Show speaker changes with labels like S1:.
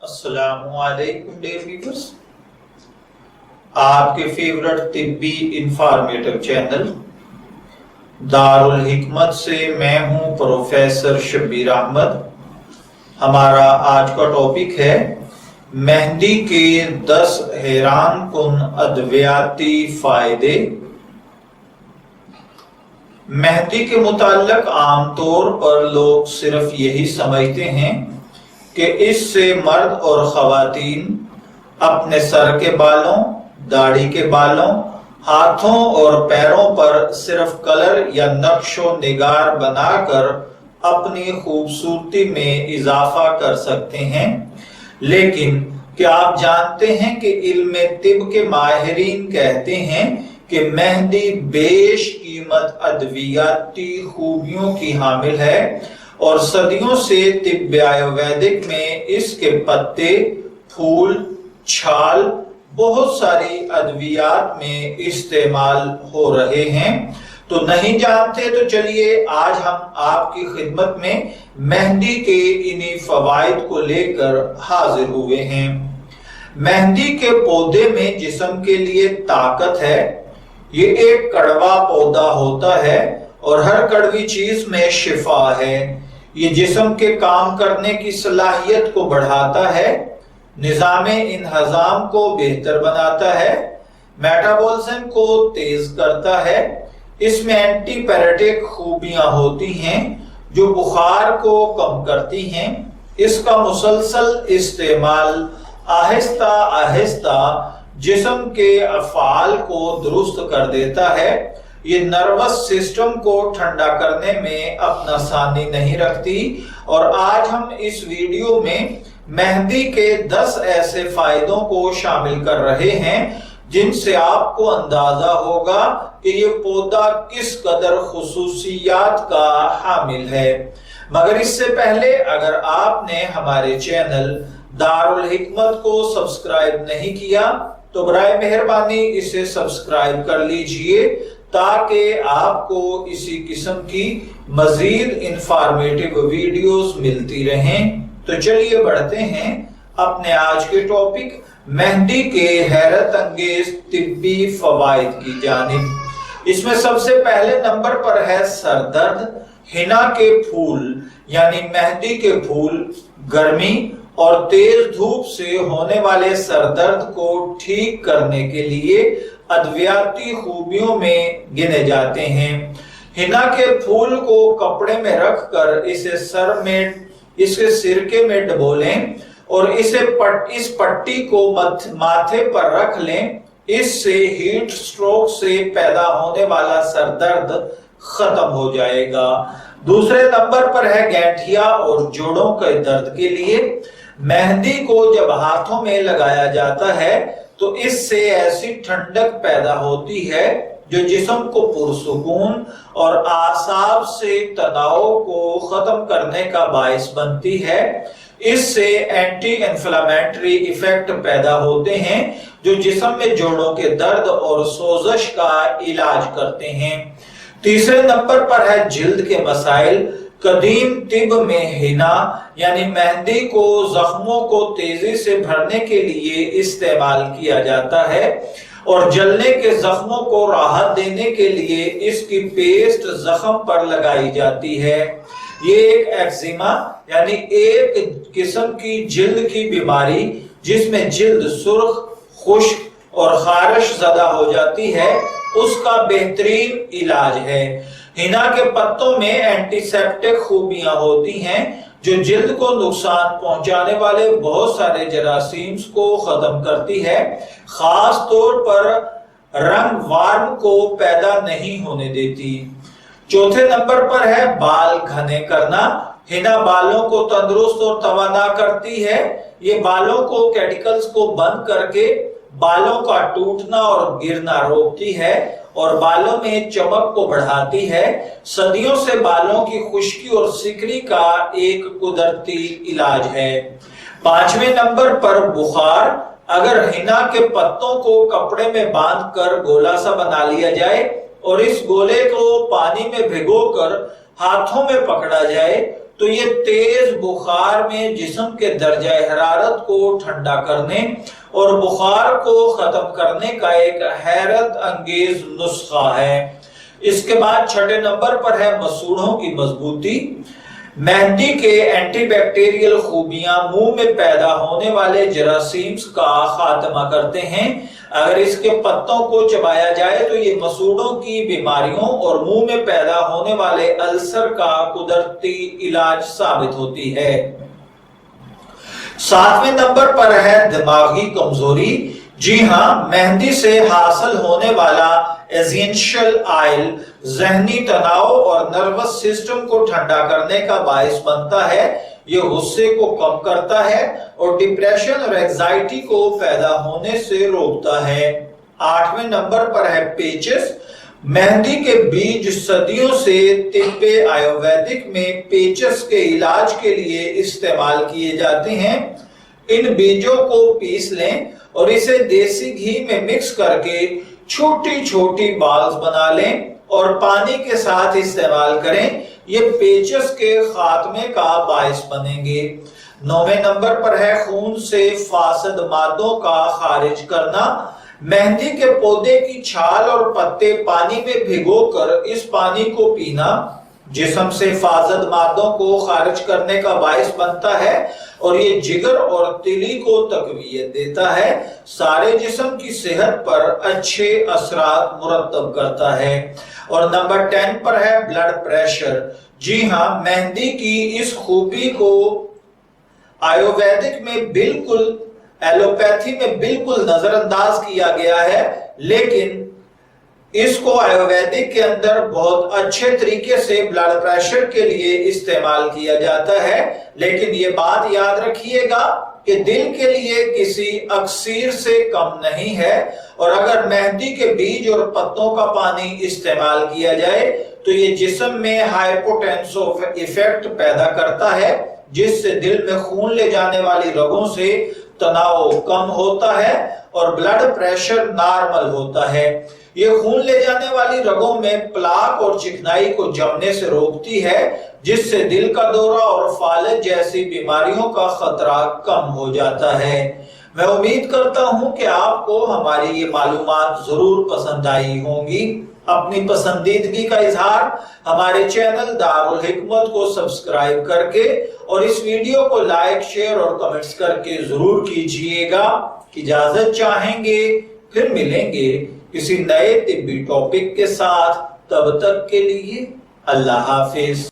S1: अस्सलामु अलैकुम dear viewers, आपके फेवरेट तिब्बी इंफॉर्मेटिव चैनल दारुल हिकमत से मैं हूं प्रोफेसर शब्बीर अहमद। हमारा आज का टॉपिक है मेहंदी के 10 हैरान कुन अद्वियाती फायदे। मेहंदी के मुताल्लिक आमतौर पर लोग सिर्फ यही समझते हैं कि इससे मर्द और खवातीन अपने सर के बालों, दाढ़ी के बालों, हाथों और पैरों पर सिर्फ कलर या नक्शो निगार बनाकर अपनी खूबसूरती में इजाफा कर सकते हैं। लेकिन क्या आप जानते हैं कि इल्म तिब के माहिरीन कहते हैं कि मेहंदी बेशकीमत अद्वियाती खूबियों की हामिल है और सदियों से तिब्ब आयुर्वेदिक में इसके पत्ते, फूल, छाल बहुत सारी अद्वियात में इस्तेमाल हो रहे हैं। तो नहीं जानते तो चलिए आज हम आपकी खिदमत में मेहंदी के इन्हीं फवाइद को लेकर हाजिर हुए हैं। मेहंदी के पौधे में जिस्म के लिए ताकत है। ये एक कड़वा पौधा होता है और हर कड़वी चीज में शिफा है। ये जिस्म के काम करने की सलाहियत को बढ़ाता है, निजाम इन्हजाम को बेहतर बनाता है, मेटाबॉलिज्म को तेज करता है। इसमें एंटीपायरेटिक खूबियां होती हैं जो बुखार को कम करती हैं। इसका मुसलसल इस्तेमाल आहिस्ता आहिस्ता जिस्म के अफ़आल को दुरुस्त कर देता है। ये नर्वस सिस्टम को ठंडा करने में अपना सानी नहीं रखती। और आज हम इस वीडियो में मेहंदी के 10 ऐसे फायदों को शामिल कर रहे हैं जिनसे आपको अंदाजा होगा कि ये पौधा किस कदर खुसूसियात का हामिल है। मगर इससे पहले अगर आपने हमारे चैनल दारुल हिकमत को सब्सक्राइब नहीं किया तो बराए मेहरबानी इसे सब्सक्राइब कर लीजिए ताकि आपको इसी किस्म की मजीद इंफॉर्मेटिव वीडियोस मिलती रहें। तो चलिए बढ़ते हैं अपने आज के टॉपिक मेहंदी के हैरत अंगेज तिब्बी फवाइद की जानिब। इसमें सबसे पहले नंबर पर है सरदर्द। हिना के फूल यानी मेहंदी के फूल गर्मी और तेज धूप से होने वाले सरदर्द को ठीक करने के लिए अद्वियाती खूबियों में गिने जाते हैं। हिना के फूल को कपड़े में रखकर इसे इसके सिरके में डबोलें और इस पट्टी को माथे पर रख लें। इससे हीट स्ट्रोक से पैदा होने वाला सरदर्द खत्म हो जाएगा। दूसरे नंबर पर है गैंठिया और जोड़ों के दर्द के लिए। मेहंदी को जब हाथों में लगाया जाता है तो इससे ऐसी ठंडक पैदा होती है जो जिस्म को पुरसुकून और आसाब से तनाव को खत्म करने का बाइस बनती है। इससे एंटी इन्फ्लेमेटरी इफेक्ट पैदा होते हैं जो जिस्म में जोड़ों के दर्द और सोजश का इलाज करते हैं। तीसरे नंबर पर है जिल्द के मसाइल। कदीम तिब में हिना यानी मेहंदी को जख्मों को तेजी से भरने के लिए इस्तेमाल किया जाता है और जलने के जख्मों को राहत देने के लिए इसकी पेस्ट जख्म पर लगाई जाती है। ये एक एक्जिमा यानी एक किस्म की जिल्द की बीमारी जिसमें जिल्द सुर्ख, खुश्क और खारिश ज़दा हो जाती है, उसका बेहतरीन इलाज है। हिना के पत्तों में एंटीसेप्टिक खूबियां होती हैं जो जिल्द को नुकसान पहुंचाने वाले बहुत सारे जरासीम्स को खत्म करती है, खास तौर पर रंग वार्म को पैदा नहीं होने देती। चौथे नंबर पर है बाल घने करना। हिना बालों को तंदुरुस्त और तवाना करती है। ये बालों को कैटिकल्स को बंद करके बालों का टूटना और गिरना रोकती है और बालों में चमक को बढ़ाती है। सदियों से बालों की खुश्की और सिकरी का एक कुदरती इलाज है। पांचवें नंबर पर बुखार। अगर हिना के पत्तों को कपड़े में बांधकर गोला सा बना लिया जाए और इस गोले को पानी में भिगोकर हाथों में पकड़ा जाए تو یہ تیز بخار میں جسم کے درجہ حرارت کو ٹھنڈا کرنے اور بخار کو ختم کرنے کا ایک حیرت انگیز نسخہ ہے۔ اس کے بعد چھٹے نمبر پر ہے مسوڑھوں کی مضبوطی۔ مہندی کے اینٹی بیکٹیریل خوبیاں منہ میں پیدا ہونے والے جراثیم کا خاتمہ کرتے ہیں۔ اگر اس کے پتوں کو چبایا جائے تو یہ مسوڑھوں کی بیماریوں اور منہ میں پیدا ہونے والے السر کا قدرتی علاج ثابت ہوتی ہے۔ 7ویں نمبر پر ہے دماغی کمزوری۔ جی ہاں، مہندی سے حاصل ہونے والا ایسینشل آئل ذہنی تناؤ اور نروس سسٹم کو ٹھنڈا کرنے کا باعث بنتا ہے۔ یہ غصے کو کم کرتا ہے اور ڈپریشن اور اینگزائٹی کو پیدا ہونے سے روکتا ہے۔ 8ویں نمبر پر ہے پیچس۔ مہندی کے بیج صدیوں سے طب آیورویدک میں پیچس کے علاج کے لیے استعمال کیے جاتے ہیں۔ ان بیجوں کو پیس لیں اور اسے دیسی گھی میں مکس کر کے چھوٹی چھوٹی بالز بنا لیں اور پانی کے ساتھ استعمال کریں۔ یہ پیچس کے خاتمے کا باعث بنیں گے۔ 9ویں نمبر پر ہے خون سے فاسد مادوں کا خارج کرنا۔ مہندی کے پودے کی چھال اور پتے پانی میں بھگو کر اس پانی کو پینا جسم سے فاسد مادوں کو خارج کرنے کا باعث بنتا ہے اور یہ جگر اور تیلی کو تقویت دیتا ہے۔ سارے جسم کی صحت پر اچھے اثرات مرتب کرتا ہے۔ اور نمبر 10 پر ہے بلڈ پریشر۔ جی ہاں، مہندی کی اس خوبی کو آیورویدک میں ایلوپیتھی میں بالکل نظر انداز کیا گیا ہے، لیکن اس کو آیورویدک کے اندر بہت اچھے طریقے سے بلڈ پریشر کے لیے استعمال کیا جاتا ہے۔ لیکن یہ بات یاد رکھیے گا کہ دل کے لیے کسی اکسیر سے کم نہیں ہے، اور اگر مہندی کے بیج اور پتوں کا پانی استعمال کیا جائے تو یہ جسم میں ہائپوٹینسو ایفیکٹ پیدا کرتا ہے، جس سے دل میں خون لے جانے والی رگوں سے تناؤ کم ہوتا ہے اور بلڈ پریشر نارمل ہوتا ہے۔ یہ خون لے جانے والی رگوں میں پلاک اور چکنائی کو جمنے سے روکتی ہے، جس سے دل کا دورہ اور فالج جیسی بیماریوں کا خطرہ کم ہو جاتا ہے۔ میں امید کرتا ہوں کہ آپ کو ہماری یہ معلومات ضرور پسند آئی ہوں گی۔ اپنی پسندیدگی کا اظہار ہمارے چینل دارالحکمت کو سبسکرائب کر کے اور اس ویڈیو کو لائک، شیئر اور کمنٹس کر کے ضرور کیجئے گا۔ اجازت چاہیں گے، پھر ملیں گے کسی نئے طبی ٹاپک کے ساتھ۔ تب تک کے لیے اللہ حافظ۔